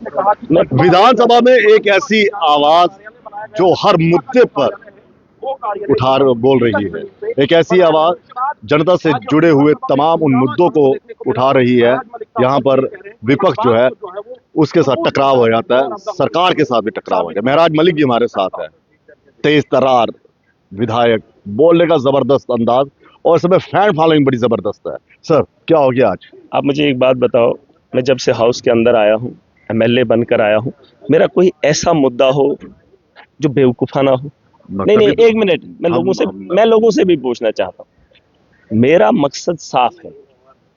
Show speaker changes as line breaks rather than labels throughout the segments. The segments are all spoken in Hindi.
विधानसभा में एक ऐसी आवाज जो हर मुद्दे पर बोल रही है, एक ऐसी आवाज जनता से जुड़े हुए तमाम उन मुद्दों को उठा रही है। यहाँ पर विपक्ष जो है उसके साथ टकराव हो जाता है, सरकार के साथ भी टकराव हो जाता है। महराज मलिक जी हमारे साथ है, तेज तर्रार विधायक, बोलने का जबरदस्त अंदाज और इसमें फैन फॉलोइंग बड़ी जबरदस्त है। सर क्या हो गया आज?
आप मुझे एक बात बताओ, मैं जब से हाउस के अंदर आया हूँ, एमएलए बनकर आया हूँ, मेरा कोई ऐसा मुद्दा हो जो बेवकूफाना हो? नहीं, एक मिनट, मैं लोगों से भी पूछना चाहता हूँ। मेरा मकसद साफ है,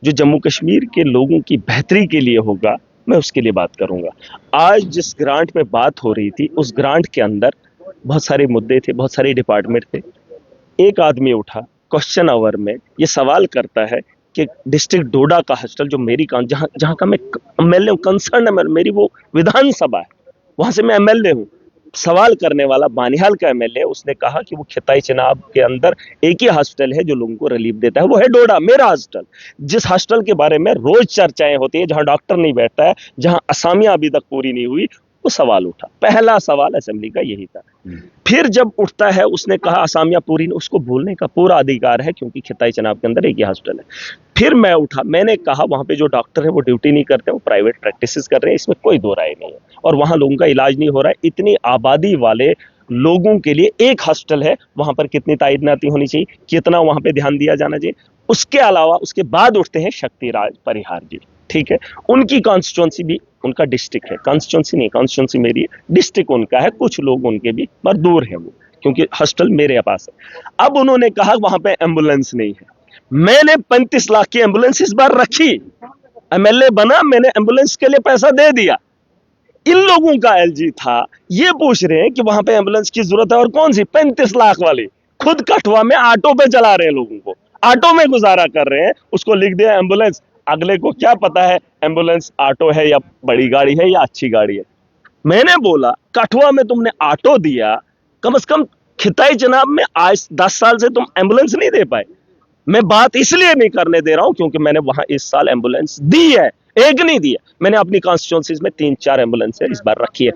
जो जम्मू कश्मीर के लोगों की बेहतरी के लिए होगा मैं उसके लिए बात करूंगा। आज जिस ग्रांट पे बात हो रही थी, उस ग्रांट के अंदर बहुत सारे मुद्दे थे, बहुत सारे डिपार्टमेंट थे। एक आदमी उठा क्वेश्चन आवर में ये सवाल करता है कि डिस्ट्रिक्ट डोडा का हॉस्टल जो मेरी जहां का मैं एमएलए हूं, कंसर्न है, मेरी वो विधानसभा है, वहां से मैं एमएलए हूं। सवाल करने वाला बानिहाल का एमएलए, उसने कहा कि वो खिताई चिनाब के अंदर एक ही हॉस्टल है जो लोगों को रिलीफ देता है, वो है डोडा, मेरा हॉस्टल। जिस हॉस्टल के बारे में रोज चर्चाएं होती है, जहां डॉक्टर नहीं बैठता है, जहां असामियां अभी तक पूरी नहीं हुई, वो सवाल उठा। पहला सवाल असेंबली का यही था। फिर जब उठता है, उसने कहा असामियां पूरी, उसको बोलने का पूरा अधिकार है क्योंकि खिताई चिनाब के अंदर एक ही हॉस्टल है। फिर मैं उठा, मैंने कहा वहां पे जो डॉक्टर है वो ड्यूटी नहीं करते, वो प्राइवेट प्रैक्टिसेस कर रहे हैं, इसमें कोई दो राय नहीं है, और वहां लोगों का इलाज नहीं हो रहा है। इतनी आबादी वाले लोगों के लिए एक हॉस्टल है, वहां पर कितनी तैनाती होनी चाहिए, कितना वहां पे ध्यान दिया जाना चाहिए। उसके अलावा उसके बाद उठते हैं शक्तिराज परिहार जी, ठीक है, उनकी कॉन्स्टिट्यूंसी भी उनका डिस्ट्रिक्ट है, कॉन्स्टिट्यूंसी नहीं, कॉन्स्टिट्यूंसी मेरी है, डिस्ट्रिक्ट उनका है, कुछ लोग उनके भी मजदूर हैं वो, क्योंकि हॉस्टल मेरे पास है। अब उन्होंने कहा वहां पे एम्बुलेंस नहीं है। मैंने 35 लाख की एम्बुलेंस इस बार रखी, एमएलए बना, मैंने एम्बुलेंस के लिए पैसा दे दिया। इन लोगों का एलजी था, ये पूछ रहे हैं कि वहां पे एम्बुलेंस की जरूरत है, और कौन सी 35 लाख वाली, खुद कठुआ में ऑटो पे चला रहे हैं, लोगों को ऑटो में गुजारा कर रहे हैं, उसको लिख दिया एम्बुलेंस। अगले को क्या पता है एम्बुलेंस ऑटो है या बड़ी गाड़ी है या अच्छी गाड़ी है। मैंने बोला कठुआ में तुमने ऑटो दिया, कम से कम खिताई जनाब में आज 10 साल से तुम एम्बुलेंस नहीं दे पाए। मैं बात इसलिए नहीं करने दे रहा हूं क्योंकि मैंने वहां इस साल एम्बुलेंस दी है, एक नहीं दिया, मैंने अपनी कॉन्स्टिट्यूंसीज में 3-4 एम्बुलेंस इस बार रखी है,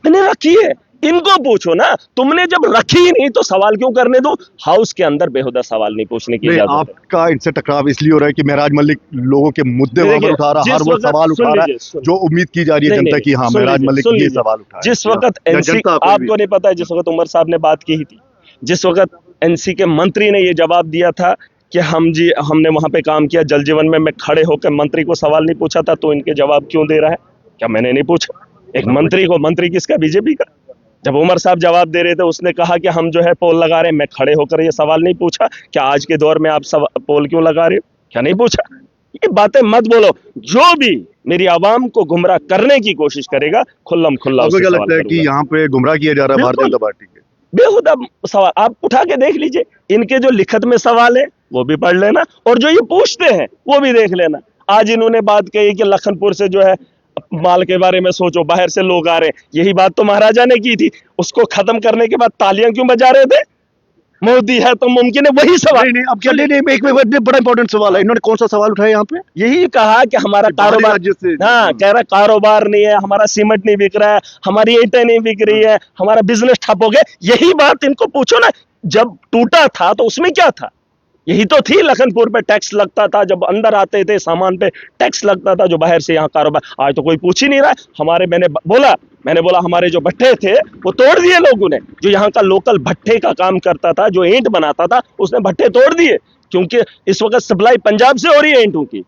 मैंने रखी है। इनको पूछो ना, तुमने जब रखी ही नहीं तो सवाल क्यों करने दो? हाउस के अंदर बेहुदा सवाल नहीं पूछने की इजाजत है।
आपका इनसे टकराव इसलिए हो रहा है कि महराज मलिक लोगों के मुद्दे वहां पर उठा रहा है, हर वो सवाल उठा रहा है जो उम्मीद की जा रही है जनता की, हाँ महराज मलिक ये सवाल उठा है।
जिस वक्त एनसी, आपको नहीं पता है, जिस वक्त उमर साहब ने बात की थी, जिस वक्त एनसी के मंत्री ने ये जवाब दिया था कि हमने वहां पे काम किया, जल जीवन में, मैं खड़े होकर मंत्री को सवाल नहीं पूछा था, तो इनके जवाब क्यों दे रहा है? क्या मैंने नहीं पूछा एक मंत्री को? मंत्री किसका? बीजेपी का। जब उमर साहब जवाब दे रहे थे, उसने कहा कि हम जो है पोल लगा रहे हैं, मैं खड़े होकर ये सवाल नहीं पूछा क्या आज के दौर में आप सब पोल क्यों लगा रहे हो? क्या नहीं पूछा? ये बातें मत बोलो। जो भी मेरी आवाम को गुमराह करने की कोशिश करेगा, खुल्लम खुल्ला।
आपको क्या लगता है कि यहाँ पे गुमराह किया जा रहा है भारतीय जनता पार्टी के?
बेहुदा सवाल आप उठा के देख लीजिए, इनके जो लिखत में सवाल है वो भी पढ़ लेना, और जो ये पूछते हैं वो भी देख लेना। आज इन्होंने बात कही कि लखनपुर से जो है माल के बारे में सोचो, बाहर से लोग आ रहे हैं, यही बात तो महाराजा ने की थी। उसको खत्म करने के बाद तालियां क्यों बजा रहे थे? मोदी है तो मुमकिन है, वही सवाल।
नहीं, अब क्या एक बड़ा इंपॉर्टेंट सवाल है, इन्होंने कौन सा सवाल उठाया यहाँ पे?
यही कहा कि हमारा कारोबार, हाँ कह रहा कारोबार नहीं है, हमारा सीमेंट नहीं बिक रहा है, हमारी ईंटें नहीं बिक रही है, हमारा बिजनेस ठप हो गया। यही बात इनको पूछो ना, जब टूटा था तो उसमें क्या था? यही तो थी, लखनपुर पे टैक्स लगता था, जब अंदर आते थे सामान पे टैक्स लगता था, जो बाहर से यहाँ कारोबार। आज तो कोई पूछ ही नहीं रहा है। मैंने बोला हमारे जो भट्ठे थे वो तोड़ दिए लोगों ने, जो यहाँ का लोकल भट्ठे का काम करता था, जो ईंट बनाता था, उसने भट्ठे तोड़ दिए, क्योंकि इस वक्त सप्लाई पंजाब से हो रही है ईंटों की,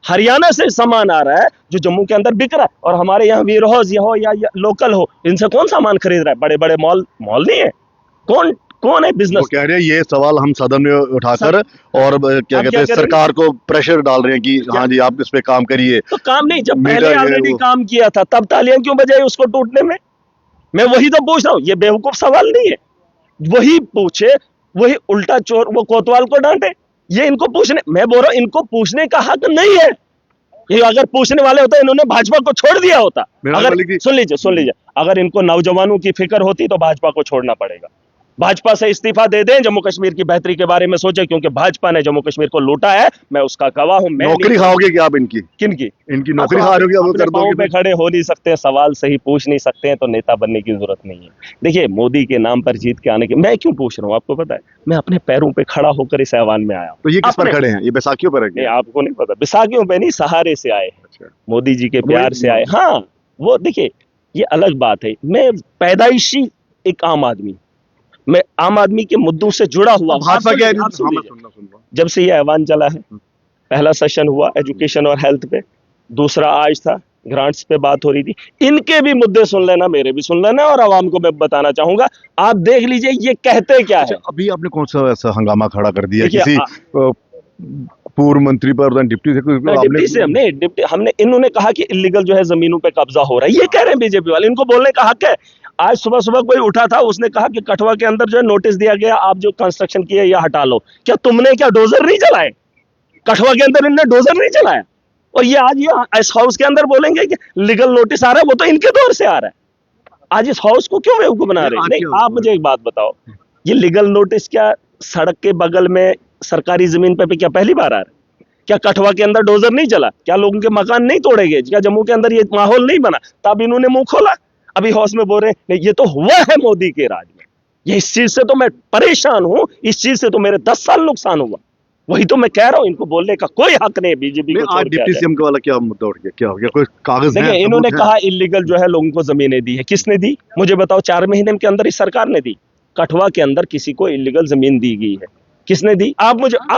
हरियाणा से सामान आ रहा है जो जम्मू के अंदर बिक रहा है, और हमारे यहाँ वेयर हाउस हो या लोकल हो, इनसे कौन सामान खरीद रहा है? बड़े बड़े मॉल नहीं है, कौन है बिजनेस?
कह रहे हैं ये सवाल हम सदन में उठाकर और क्या कहते हैं सरकार को प्रेशर डाल रहे हैं कि हाँ जी आप इस पे काम करिए।
तो काम नहीं, जब पहले ऑलरेडी काम किया था तब तालियां क्यों बजाई उसको टूटने में? मैं वही तो पूछ रहा हूँ, ये बेवकूफ सवाल नहीं है। वही पूछे, वही उल्टा चोर वो कोतवाल को डांटे, ये इनको पूछने, मैं बोल रहा हूँ इनको पूछने का हक नहीं है। ये अगर पूछने वाले होते इन्होंने भाजपा को छोड़ दिया होता। अगर सुन लीजिए, अगर इनको नौजवानों की फिक्र होती तो भाजपा को छोड़ना पड़ेगा। भाजपा से इस्तीफा दे दें, जम्मू कश्मीर की बेहतरी के बारे में सोचे, क्योंकि भाजपा ने जम्मू कश्मीर को लूटा है। मैं उसका गवाह हूं। मैं
नौकरी खाओगे क्या आप इनकी?
किनकी?
इनकी नौकरी खा रहे हो क्या? वो
अपने
कर
पाँव
दोगे
पे
तो?
खड़े हो नहीं सकते, सवाल सही पूछ नहीं सकते हैं, तो नेता बनने की जरूरत नहीं है। देखिए, मोदी के नाम पर जीत के आने के मैं क्यों पूछ रहा हूँ आपको पता है? मैं अपने पैरों पे खड़ा होकर इस ऐवान में आया हूँ।
तो ये किस पर
अपने
खड़े हैं? ये बैसाखियों पर है
नहीं,
क्या?
आपको नहीं पता, बैसाखियों पे नहीं, सहारे से आए हैं,
अच्छा,
मोदी जी के
वही-
प्यार से आए। हाँ, वो देखिए, ये अलग बात है। मैं पैदाइशी एक आम आदमी, मैं आम आदमी के मुद्दों से जुड़ा हुआ हूं।
भाजपा
आप
क्या?
सुन- आप सुन
हाँ, मैं
लीजिए।
सुन रहा हूँ।
जब से ये ऐवान चला है, पहला सेशन हुआ एजुकेशन और हेल्थ पे, दूसरा आज था ग्रांट्स पे बात हो रही थी। इनके भी मुद्दे सुन लेना, मेरे भी सुन लेना, और आवाम को मैं बताना चाहूंगा। आप देख लीजिए ये कहते क्या
अच्छा,
है।
अभी आपने कौन सा ऐसा हंगामा खड़ा कर दिया
देखिए,
किसी पूर्व मंत्री पर, डिप्टी से
डिप्टी से हमने डिप्टी हमने इन्होंने कहा कि इलीगल जो है जमीनों पे कब्जा हो रहा है, ये कह रहे हैं बीजेपी वाले, इनको बोलने का हक है। आज सुबह सुबह कोई उठा था, उसने कहा कि कठुआ के अंदर जो है नोटिस दिया गया, आप जो कंस्ट्रक्शन किए या हटा लो। क्या तुमने क्या डोजर नहीं चलाए? कठुआ के अंदर इनने डोजर नहीं चलाया, और ये आज ये इस हाउस के अंदर बोलेंगे कि लीगल नोटिस आ रहा है। वो तो इनके दौर से आ रहा है। आज इस हाउस को क्यों बेवकूफ बना रहे हैं? नहीं, आप मुझे एक बात बताओ, ये लीगल नोटिस क्या सड़क के बगल में सरकारी जमीन पे क्या पहली बार आ रहा है? क्या कठुआ के अंदर डोजर नहीं चला? क्या लोगों के मकान नहीं तोड़े गए? क्या जम्मू के अंदर ये माहौल नहीं बना? तब इन्होंने मुंह खोला। अभी हाउस में बोल रहे हैं नहीं, ये तो हुआ है मोदी के राज में। ये इस चीज से तो मैं परेशान हूं, इस चीज से तो मेरे 10 साल नुकसान हुआ। वही तो मैं कह रहा हूं, इनको बोलने का कोई हक नहीं है बीजेपी को।
आज डिप्टी सीएम का वाला क्या मुद्दा उठ गया? क्या हो गया? कोई कागज है?
देखिए, इन्होंने
सबूत है?
कहा इलीगल जो है लोगों को जमीनें दी है। किसने दी? मुझे बताओ। 4 महीने के अंदर इस सरकार ने दी। कठुआ के अंदर किसी को इलीगल जमीन दी गई है? किसने दी? आप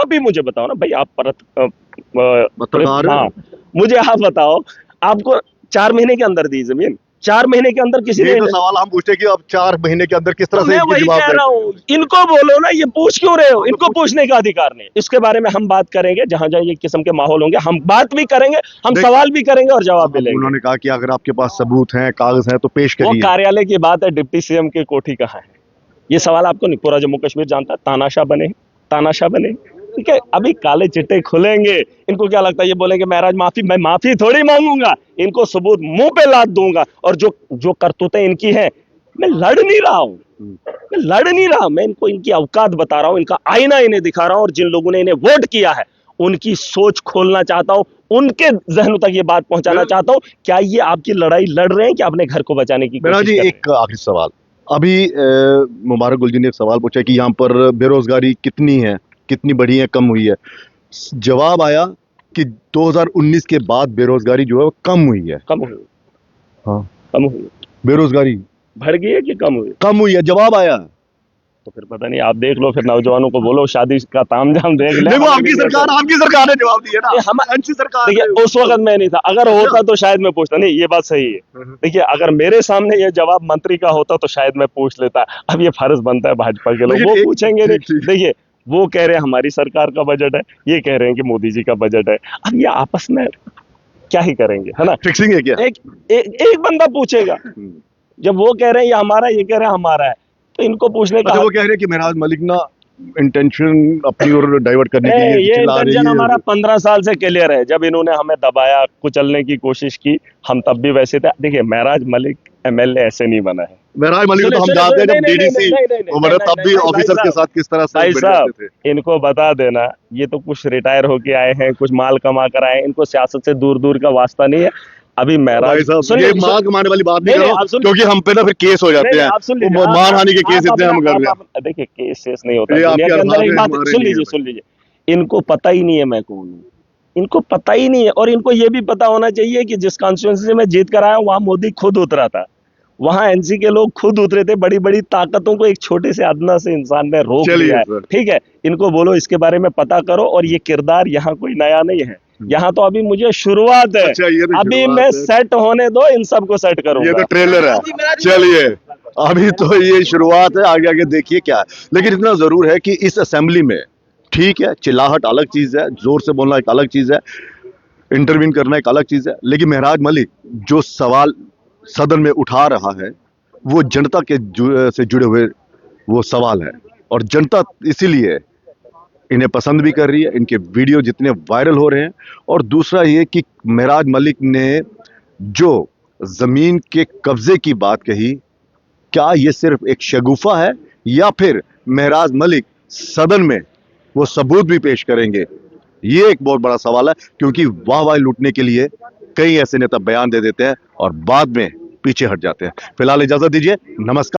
भी मुझे बताओ ना भाई, आप
पत्रकार
हाँ, मुझे आप बताओ, आपको 4 महीने के अंदर दी जमीन? 4 महीने के अंदर किसी
ये
ने?
तो सवाल हम पूछते हैं कि अब 4 महीने के अंदर किस तरह
तो
से
मैं
इनकी
वही
जवाब
कह रहा
देते हैं?
हूँ, इनको बोलो ना, ये पूछ क्यों रहे हो? इनको पूछने का अधिकार नहीं। इसके बारे में हम बात करेंगे जहां जहां ये किस्म के माहौल होंगे, हम बात भी करेंगे, हम सवाल भी करेंगे और जवाब भी लेंगे।
उन्होंने कहा कि अगर आपके पास सबूत हैं, कागज हैं तो पेश
वो
करिए।
कार्यालय की बात है, डिप्टी सीएम की कोठी कहाँ है? ये सवाल आपको नहीं, पूरा जम्मू कश्मीर जानता है। तानाशाह बने, तानाशाह बने, ठीक है। अभी काले चिट्टे खुलेंगे, इनको क्या लगता है? ये बोलेंगे महराज माफी, मैं माफी थोड़ी मांगूंगा, इनको सबूत मुंह पे लाद दूंगा। और जो जो करतूतें इनकी हैं, मैं लड़ नहीं रहा हूं, मैं लड़ नहीं रहा, मैं इनको इनकी औकात बता रहा हूं, इनका आईना इन्हें दिखा रहा हूं, और जिन लोगों ने इन्हें वोट किया है उनकी सोच खोलना चाहता हूं, उनके जहनों तक ये बात पहुंचाना चाहता हूं। क्या ये आपकी लड़ाई लड़ रहे हैं कि अपने घर को बचाने की
मेरा
कोशिश
जी
कर रहे हैं?
एक आखिरी सवाल। अभी मुबारक गुल जी ने एक सवाल पूछा कि यहाँ पर बेरोजगारी कितनी है, कितनी बढ़ी है, कम हुई है? जवाब आया कि 2019 के बाद बेरोजगारी जो है वो कम हुई है।
कम हुई?
हाँ,
कम हुई?
बेरोजगारी
बढ़ गई है कि कम हुई?
कम हुई है, जवाब आया।
तो फिर पता नहीं, आप देख लो, फिर नौजवानों को बोलो शादी का तामझाम देख ले।
देखो, आपकी सरकार ने जवाब दिया ना।
हम
अच्छी सरकार
देखिए,
है।
उस वक्त मैं नहीं था, अगर होता तो शायद मैं पूछता। नहीं, ये बात सही है। देखिए, अगर मेरे सामने ये जवाब मंत्री का होता तो शायद मैं पूछ लेता। अब ये फर्ज बनता है भाजपा के लोग,
लेकिन
वो
एक-
पूछेंगे नहीं।
ठीक।
देखिए, वो कह रहे हैं हमारी सरकार का बजट है, ये कह रहे हैं कि मोदी जी का बजट है। अब ये आपस में क्या ही करेंगे, है ना?
फिक्सिंग है क्या?
एक बंदा पूछेगा, जब वो कह रहे हैं ये हमारा है, ये कह रहे हैं हमारा है, तो इनको पूछने का
अच्छा, वो कह रहे हैं कि महराज मलिक ना इंटेंशन अपनी ओर डाइवर्ट करने के लिए
ये
चिल्ला रही
इंटेंशन
है।
हमारा 15 साल से क्लियर है। जब इन्होंने हमें दबाया, कुचलने की कोशिश की, हम तब भी वैसे थे। देखिए, महराज मलिक एमएलए ऐसे नहीं बना है।
महराज मलिक को तो हम
सुनिए,
जानते हैं,
नहीं,
जब
नहीं,
डीडीसी
नहीं, नहीं, नहीं,
वो बने
नहीं,
तब भी
नहीं, भाई
ऑफिसर्स के
साहब,
साथ किस तरह से
भाई
भिड़
साहब,
जाते थे।
इनको बता देना, ये तो कुछ रिटायर होके आए हैं, कुछ माल कमा कर आए हैं, इनको सियासत से दूर दूर का वास्ता नहीं है। अभी
भाई
महराज
साहब, ये मां कमाने वाली बात नहीं
नहीं,
करो,
आप सुन-
क्योंकि हम पे ना फिर केस हो जाते हैं।
आप सुन लीजिए,
वो मानहानि के केस इतने हम कर रहे हैं।
देखिए, केस सेस नहीं होता
ये
दुनिया
आपके
के अंदर।
अल्फाज
एक
हैं,
बात
हमारे
सुन
नहीं
लीजिए,
है।
सुन लीजिए, इनको पता ही नहीं है मैं कौन हूँ, इनको पता ही नहीं है। और इनको ये भी पता होना चाहिए कि जिस कॉन्स्टिट्यूंसी में जीत कर आया वहां मोदी खुद उतरा था, वहां एनसी के लोग खुद उतरे थे। बड़ी बड़ी ताकतों को एक छोटे से अदना से इंसान ने रोक
चलिए
लिया है,
सर।
ठीक है। इनको बोलो इसके बारे में पता करो, और ये किरदार यहाँ कोई नया नहीं है, यहाँ तो अभी मुझे शुरुआत है।
अच्छा, ये तो
अभी
शुरुआत
मैं
है।
सेट होने दो, इन सबको सेट
ये
करूंगा।
तो ट्रेलर है। चलिए, अभी तो ये शुरुआत है, आगे आगे देखिए क्या है। लेकिन इतना जरूर है कि इस असेंबली में, ठीक है, चिल्लाहट अलग चीज है, जोर से बोलना एक अलग चीज है, इंटरवीन करना एक अलग चीज है, लेकिन महराज मलिक जो सवाल सदन में उठा रहा है वो जनता के से जुड़े हुए वो सवाल है, और जनता इसीलिए इन्हें पसंद भी कर रही है, इनके वीडियो जितने वायरल हो रहे हैं। और दूसरा ये कि महराज मलिक ने जो जमीन के कब्जे की बात कही, क्या ये सिर्फ एक शगुफा है या फिर महराज मलिक सदन में वो सबूत भी पेश करेंगे? ये एक बहुत बड़ा सवाल है, क्योंकि वाहवाही लूटने के लिए कई ऐसे नेता बयान दे देते हैं और बाद में पीछे हट जाते हैं। फिलहाल इजाजत दीजिए, नमस्कार।